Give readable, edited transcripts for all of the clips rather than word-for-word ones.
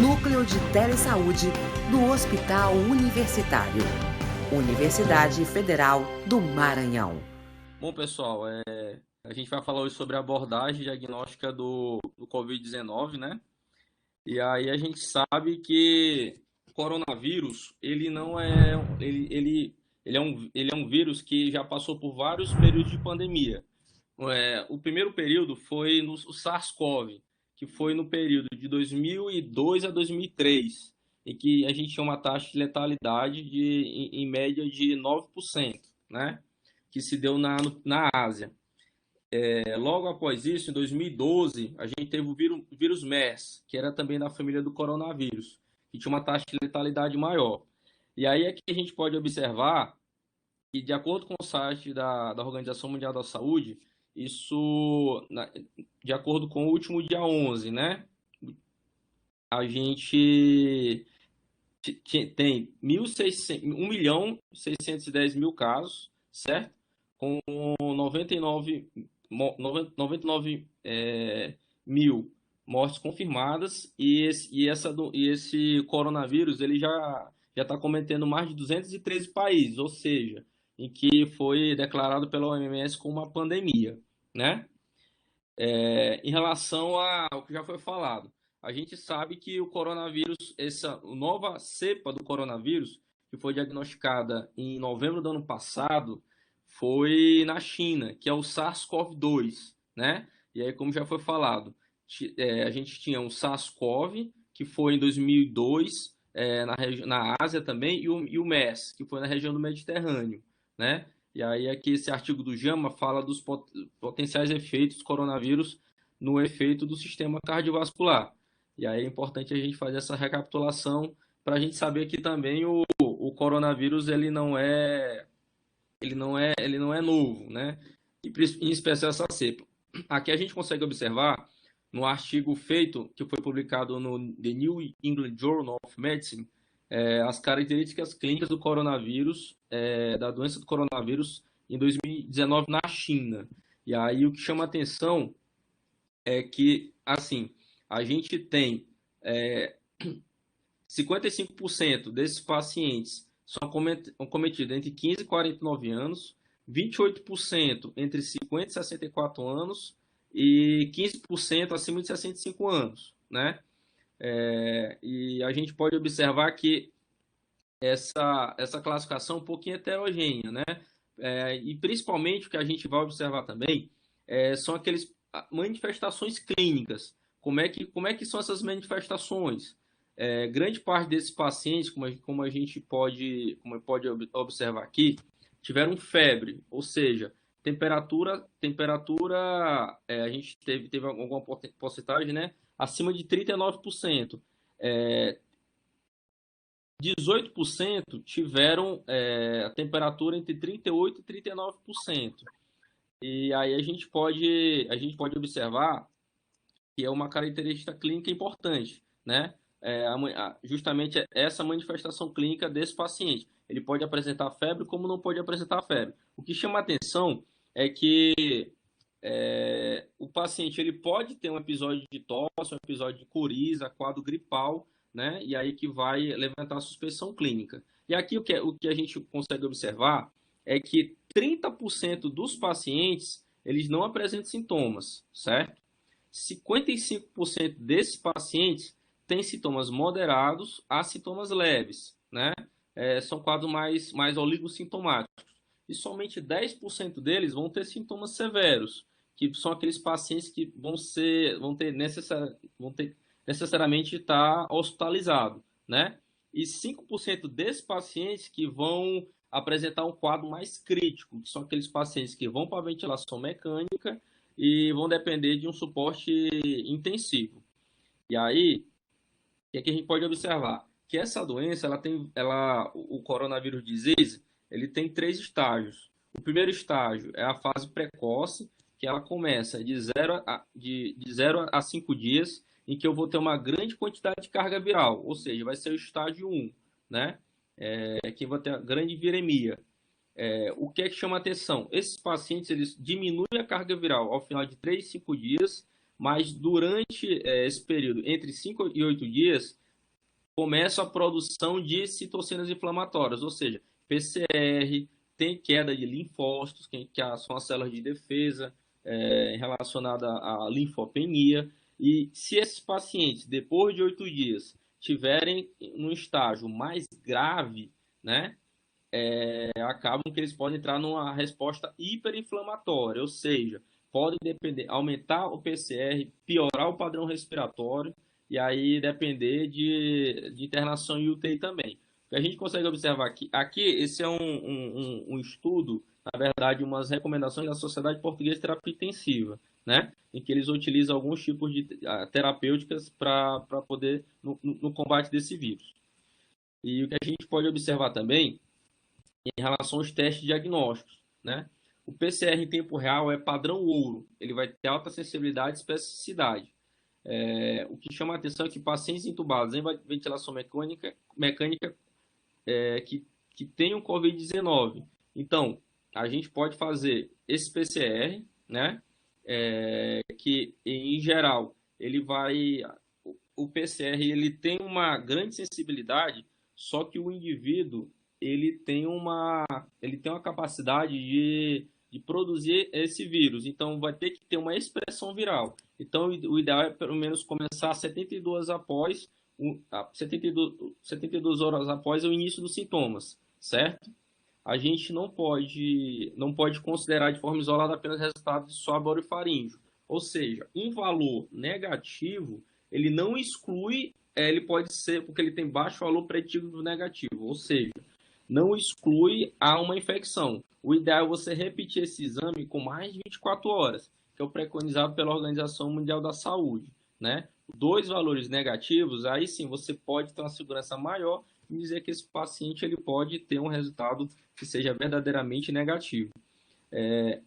Núcleo de Telesaúde do Hospital Universitário. Universidade Federal do Maranhão. Bom, pessoal, a gente vai falar hoje sobre a abordagem diagnóstica do Covid-19, né? E aí a gente sabe que o coronavírus, ele não é, ele é um vírus que já passou por vários períodos de pandemia. O primeiro período foi no SARS-CoV, que foi no período de 2002 a 2003, em que a gente tinha uma taxa de letalidade em média de 9%, né? Que se deu na Ásia. Logo após isso, em 2012, a gente teve o vírus MERS, que era também da família do coronavírus, que tinha uma taxa de letalidade maior. E aí é que a gente pode observar que, de acordo com o site da Organização Mundial da Saúde, de acordo com o último dia 11, né? A gente tem 1.610.000 casos, certo? Com 99 mil mortes confirmadas e esse coronavírus ele já está cometendo mais de 213 países, ou seja, em que foi declarado pela OMS como uma pandemia, né? Em relação ao que já foi falado, a gente sabe que o coronavírus, essa nova cepa do coronavírus, que foi diagnosticada em novembro do ano passado, foi na China, que é o SARS-CoV-2, né? E aí, como já foi falado, a gente tinha o SARS-CoV, que foi em 2002, na Ásia também, e o MERS, que foi na região do Mediterrâneo, né? E aí aqui esse artigo do JAMA fala dos potenciais efeitos do coronavírus no efeito do sistema cardiovascular. E aí é importante a gente fazer essa recapitulação para a gente saber que também o coronavírus ele não é novo, né? E em especial essa cepa. Aqui a gente consegue observar no artigo feito, que foi publicado no The New England Journal of Medicine, as características clínicas do coronavírus, da doença do coronavírus em 2019 na China. E aí o que chama atenção é que, assim, a gente tem 55% desses pacientes são cometidos entre 15 e 49 anos, 28% entre 50 e 64 anos e 15% acima de 65 anos, né? E a gente pode observar que essa classificação é um pouquinho heterogênea, né? E principalmente o que a gente vai observar também são aquelas manifestações clínicas. Como é que são essas manifestações? Grande parte desses pacientes, como a gente pode observar aqui, tiveram febre, ou seja, temperatura a gente teve alguma porcentagem, né? Acima de 39%. 18% tiveram a temperatura entre 38% e 39%. E aí a gente pode observar que é uma característica clínica importante, né? Justamente essa manifestação clínica desse paciente. Ele pode apresentar febre como não pode apresentar febre. O que chama atenção é que o paciente ele pode ter um episódio de tosse, um episódio de coriza, quadro gripal, né? E aí que vai levantar a suspeição clínica. E aqui o que a gente consegue observar é que 30% dos pacientes eles não apresentam sintomas, certo? 55% desses pacientes têm sintomas moderados a sintomas leves, né? São quadros mais oligossintomáticos. E somente 10% deles vão ter sintomas severos, que são aqueles pacientes que vão ter necessariamente estar hospitalizado, né? E 5% desses pacientes que vão apresentar um quadro mais crítico, que são aqueles pacientes que vão para a ventilação mecânica e vão depender de um suporte intensivo. E aí, o que a gente pode observar? Que essa doença, o coronavírus disease, ele tem 3 estágios. O primeiro estágio é a fase precoce, que ela começa de 0 a 5 dias, em que eu vou ter uma grande quantidade de carga viral, ou seja, vai ser o estágio 1, né? Que vai ter a grande viremia. O que é que chama atenção? Esses pacientes eles diminuem a carga viral ao final de 3 e 5 dias, mas durante esse período, entre 5 e 8 dias, começa a produção de citocinas inflamatórias, ou seja, PCR, tem queda de linfócitos, que são as células de defesa relacionada à linfopenia. E se esses pacientes, depois de 8 dias, tiverem num estágio mais grave, né, acabam que eles podem entrar numa resposta hiperinflamatória, ou seja, podem aumentar o PCR, piorar o padrão respiratório e aí depender de internação em UTI também. O que a gente consegue observar aqui esse é um estudo, na verdade, umas recomendações da Sociedade Portuguesa de Terapia Intensiva, né? Em que eles utilizam alguns tipos de terapêuticas para poder no combate desse vírus. E o que a gente pode observar também em relação aos testes diagnósticos, né? O PCR em tempo real é padrão ouro, ele vai ter alta sensibilidade e especificidade. O que chama a atenção é que pacientes entubados em ventilação mecânica que tenham Covid-19. Então, a gente pode fazer esse PCR, né? Que, em geral, o PCR ele tem uma grande sensibilidade, só que o indivíduo ele tem uma capacidade de produzir esse vírus. Então, vai ter que ter uma expressão viral. Então, o ideal é, pelo menos, começar 72 horas após o início dos sintomas, certo? A gente não pode considerar de forma isolada apenas resultados de suave orofaríngeo. Ou seja, um valor negativo, ele não exclui, ele pode ser porque ele tem baixo valor preditivo negativo. Ou seja, não exclui a uma infecção. O ideal é você repetir esse exame com mais de 24 horas, que é o preconizado pela Organização Mundial da Saúde, né? 2 valores negativos, aí sim você pode ter uma segurança maior em dizer que esse paciente ele pode ter um resultado que seja verdadeiramente negativo.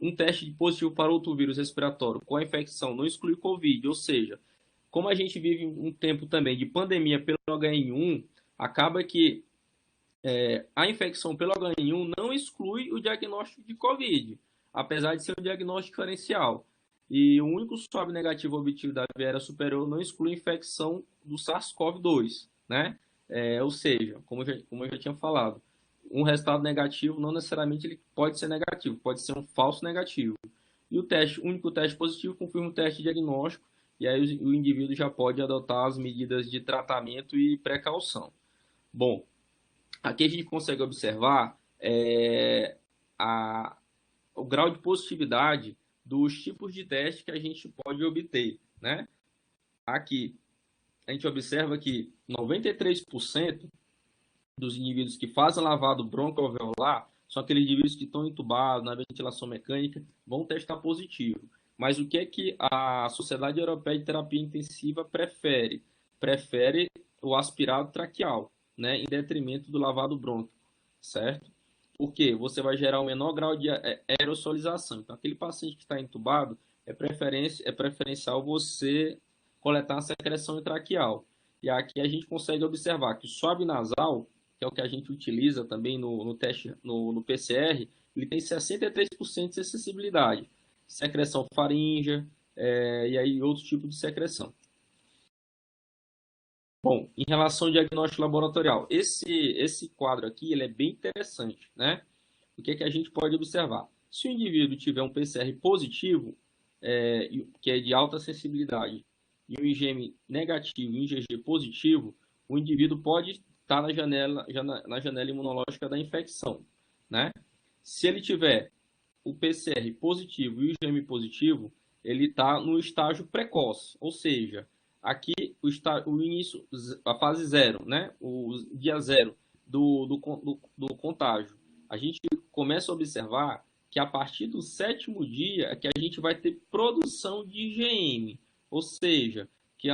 Um teste positivo para outro vírus respiratório com a infecção não exclui Covid, ou seja, como a gente vive um tempo também de pandemia pelo H1N1, acaba que a infecção pelo H1N1 não exclui o diagnóstico de Covid, apesar de ser um diagnóstico diferencial. E o único swab negativo obtido da via aérea superior não exclui a infecção do SARS-CoV-2, né? Ou seja, como eu já tinha falado, um resultado negativo não necessariamente ele pode ser negativo, pode ser um falso negativo. E o único teste positivo confirma o teste diagnóstico, e aí o indivíduo já pode adotar as medidas de tratamento e precaução. Bom, aqui a gente consegue observar o grau de positividade dos tipos de teste que a gente pode obter, né? Aqui, a gente observa que 93% dos indivíduos que fazem lavado broncoalveolar são aqueles indivíduos que estão entubados na ventilação mecânica, vão testar positivo. Mas o que é que a Sociedade Europeia de Terapia Intensiva prefere? Prefere o aspirado traqueal, né, em detrimento do lavado brônquico, certo? Porque você vai gerar um menor grau de aerosolização. Então, aquele paciente que está entubado, é preferencial você coletar a secreção traqueal. E aqui a gente consegue observar que o swab nasal, que é o que a gente utiliza também no teste, no PCR, ele tem 63% de acessibilidade. Secreção faríngea, e aí outro tipo de secreção. Bom, em relação ao diagnóstico laboratorial, esse quadro aqui ele é bem interessante, né? O que é que a gente pode observar? Se o indivíduo tiver um PCR positivo, que é de alta sensibilidade, e um IgM negativo e um IgG positivo, o indivíduo pode estar na janela imunológica da infecção, né? Se ele tiver o PCR positivo e o IgM positivo, ele está no estágio precoce, ou seja, aqui o início, a fase 0, né? O dia 0 do contágio. A gente começa a observar que a partir do 7º dia é que a gente vai ter produção de IgM, ou seja, que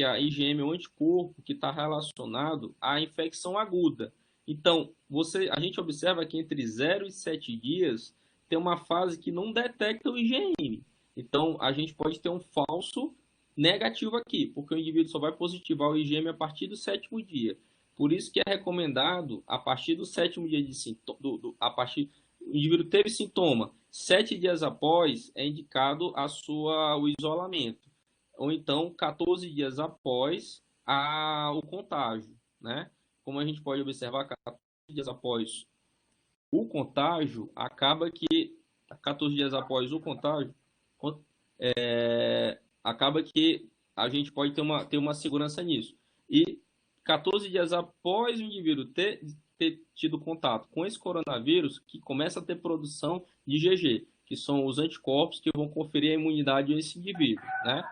a IgM é um anticorpo que está relacionado à infecção aguda. Então, a gente observa que entre 0 e 7 dias tem uma fase que não detecta o IgM. Então, a gente pode ter um falso negativo aqui, porque o indivíduo só vai positivar o IgM a partir do 7º dia. Por isso que é recomendado, a partir do 7º dia de sintoma, o indivíduo teve sintoma, 7 dias após é indicado o isolamento. Ou então 14 dias após o contágio, né? Como a gente pode observar, 14 dias após o contágio, acaba que 14 dias após o contágio, acaba que a gente pode ter uma segurança nisso. E 14 dias após o indivíduo ter tido contato com esse coronavírus, que começa a ter produção de IgG, que são os anticorpos que vão conferir a imunidade a esse indivíduo, né?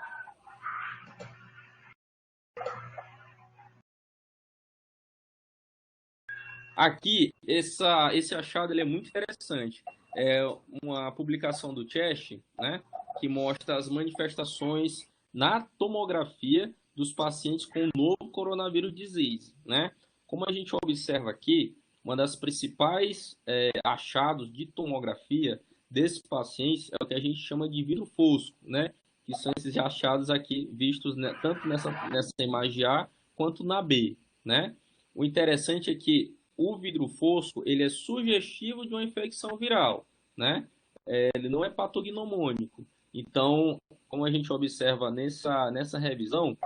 Aqui, esse achado ele é muito interessante. É uma publicação do Chest, né, que mostra as manifestações na tomografia dos pacientes com o novo coronavírus disease, né? Como a gente observa aqui, uma das principais achados de tomografia desses pacientes é o que a gente chama de vidro fosco, né? Que são esses achados aqui vistos, né, tanto nessa imagem A quanto na B, né? O interessante é que o vidro fosco ele é sugestivo de uma infecção viral, né? Ele não é patognomônico. Então, como a gente observa nessa revisão,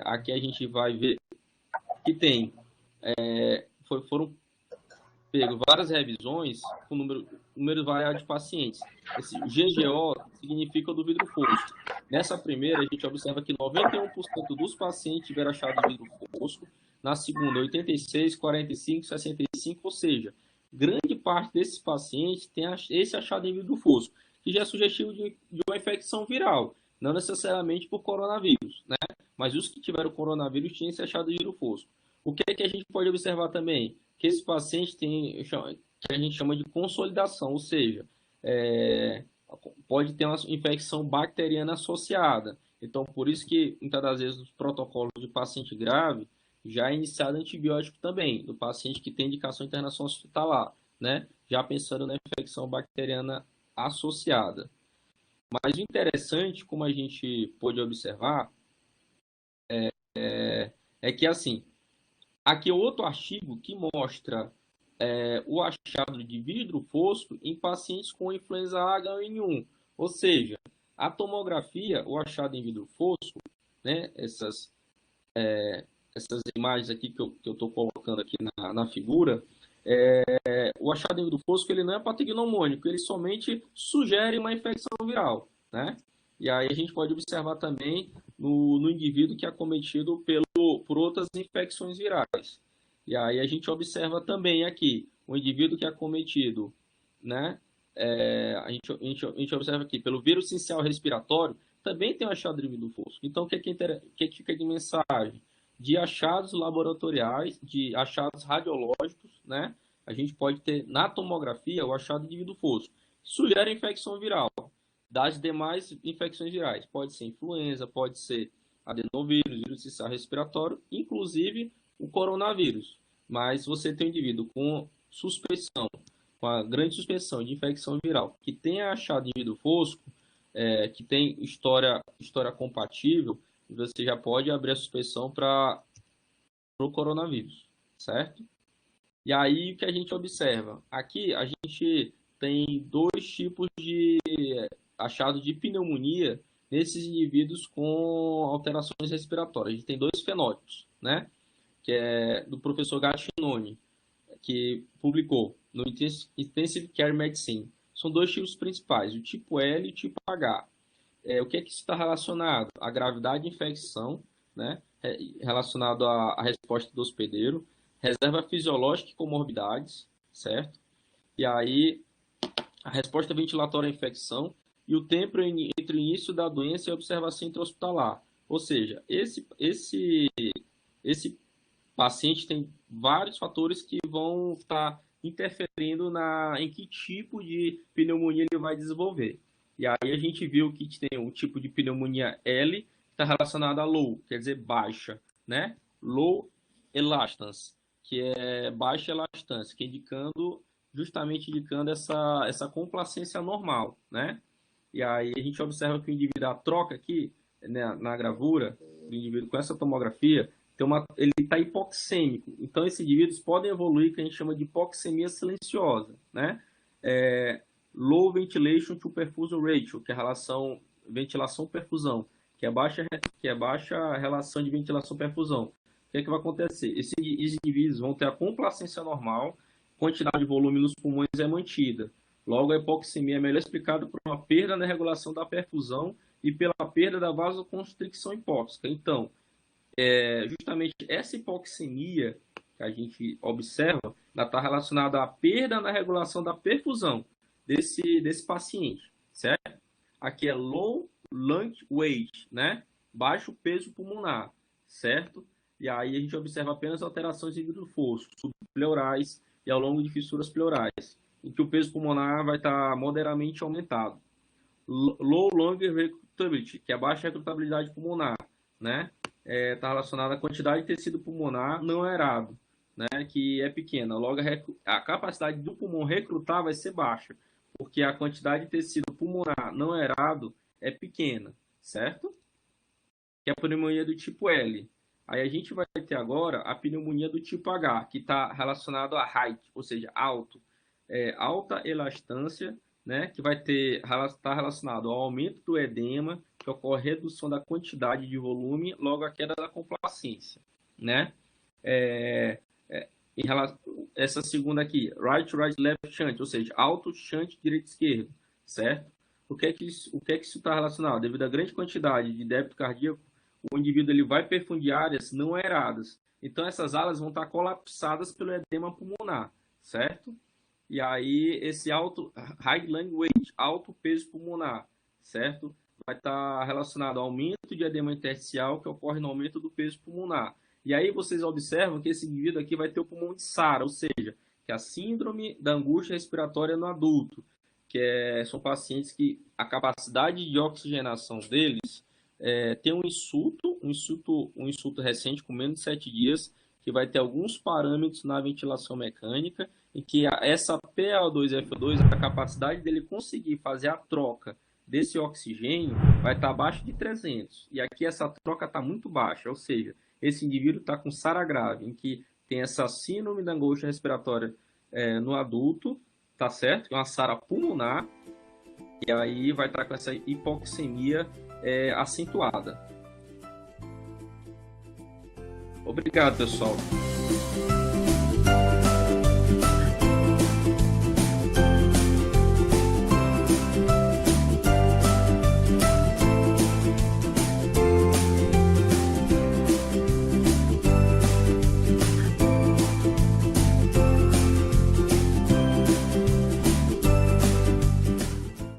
aqui a gente vai ver que foram pego várias revisões com número variado de pacientes. Esse GGO significa do vidro fosco. Nessa primeira, a gente observa que 91% dos pacientes tiveram achado de vidro fosco. Na segunda, 86, 45, 65, ou seja, grande parte desses pacientes tem esse achado em vidro fosco, que já é sugestivo de uma infecção viral, não necessariamente por coronavírus, né? Mas os que tiveram coronavírus tinham esse achado de vidro fosco. O que é que a gente pode observar também? Que esse paciente tem, que a gente chama de consolidação, ou seja, pode ter uma infecção bacteriana associada. Então, por isso que, muitas das vezes, nos protocolos de paciente grave, já é iniciado antibiótico também, do paciente que tem indicação de internação hospitalar, né? Já pensando na infecção bacteriana associada. Mas o interessante, como a gente pôde observar, é que, assim, aqui é outro artigo que mostra o achado de vidro fosco em pacientes com influenza H1N1. Ou seja, a tomografia, o achado em vidro fosco, né, essas imagens aqui que eu estou colocando aqui na figura, o achado em vidro fosco ele não é patognomônico, ele somente sugere uma infecção viral, né? E aí a gente pode observar também no indivíduo que é acometido por outras infecções virais. E aí a gente observa também aqui o indivíduo que é acometido, né? A gente observa aqui pelo vírus sincial respiratório, também tem um achado de vidro fosco. Então, o que fica de mensagem? De achados laboratoriais, de achados radiológicos, né? A gente pode ter na tomografia o achado de vidro fosco. Sugere infecção viral. Das demais infecções virais, pode ser influenza, pode ser adenovírus, vírus sincicial respiratório, inclusive o coronavírus. Mas você tem um indivíduo com suspeição, com a grande suspeição de infecção viral, que tenha achado de vidro fosco, que tem história compatível, você já pode abrir a suspeição para o coronavírus, certo? E aí o que a gente observa? Aqui a gente tem dois tipos de achado de pneumonia nesses indivíduos com alterações respiratórias. A gente tem dois fenótipos, né? Que é do professor Gattinoni, que publicou no Intensive Care Medicine. São dois tipos principais, o tipo L e o tipo H. O que é que isso está relacionado? A gravidade de infecção, né? Relacionado à resposta do hospedeiro, reserva fisiológica e comorbidades, certo? E aí, a resposta ventilatória à infecção e o tempo entre o início da doença e a observação intra-hospitalar. Ou seja, esse paciente tem vários fatores que vão estar interferindo em que tipo de pneumonia ele vai desenvolver. E aí a gente viu que tem um tipo de pneumonia L, que está relacionado a low, quer dizer baixa, né? Low elastance, que é baixa elastância, que justamente indicando essa complacência normal, né? E aí a gente observa que o indivíduo, a troca aqui, né, na gravura, do indivíduo com essa tomografia, ele está hipoxêmico. Então, esses indivíduos podem evoluir, que a gente chama de hipoxemia silenciosa, né? Low ventilation to perfusion ratio, que é a relação ventilação-perfusão, que é baixa relação de ventilação-perfusão. que é que vai acontecer? Esses indivíduos vão ter a complacência normal, quantidade de volume nos pulmões é mantida. Logo, a hipoxemia é melhor explicada por uma perda na regulação da perfusão e pela perda da vasoconstricção hipóxica. Então, justamente essa hipoxemia que a gente observa está relacionada à perda na regulação da perfusão desse paciente, certo? Aqui é low lung weight, né? Baixo peso pulmonar, certo? E aí a gente observa apenas alterações em glufosco, subpleurais e ao longo de fissuras pleurais, em que o peso pulmonar vai estar moderadamente aumentado. Low lung recruitability, que é a baixa recrutabilidade pulmonar, né? Está relacionada à quantidade de tecido pulmonar não aerado, né? Que é pequena. Logo, a capacidade do pulmão recrutar vai ser baixa, porque a quantidade de tecido pulmonar não aerado é pequena, certo? Que é a pneumonia do tipo L. Aí a gente vai ter agora a pneumonia do tipo H, que está relacionado a height, ou seja, alto. Alta elastância, né, que vai estar relacionado ao aumento do edema, que ocorre redução da quantidade de volume, logo a queda da complacência, né? Em relação, essa segunda aqui, right, left shunt, ou seja, alto shunt direito esquerdo, certo? O que é que isso está relacionado? Devido à grande quantidade de débito cardíaco, o indivíduo ele vai perfundir áreas não aeradas. Então, essas áreas vão estar colapsadas pelo edema pulmonar, certo? E aí, esse high lung weight, alto peso pulmonar, certo? Vai estar relacionado ao aumento de edema intersticial que ocorre no aumento do peso pulmonar. E aí, vocês observam que esse indivíduo aqui vai ter o pulmão de SARA, ou seja, que é a síndrome da angústia respiratória no adulto, que são pacientes que a capacidade de oxigenação deles tem um insulto recente com menos de 7 dias, que vai ter alguns parâmetros na ventilação mecânica, em que essa PaO2-FO2, a capacidade dele conseguir fazer a troca desse oxigênio vai estar abaixo de 300. E aqui essa troca está muito baixa, ou seja, esse indivíduo está com SARA grave, em que tem essa síndrome da angústia respiratória no adulto, tá certo? Que é uma SARA pulmonar, e aí vai estar com essa hipoxemia acentuada. Obrigado, pessoal.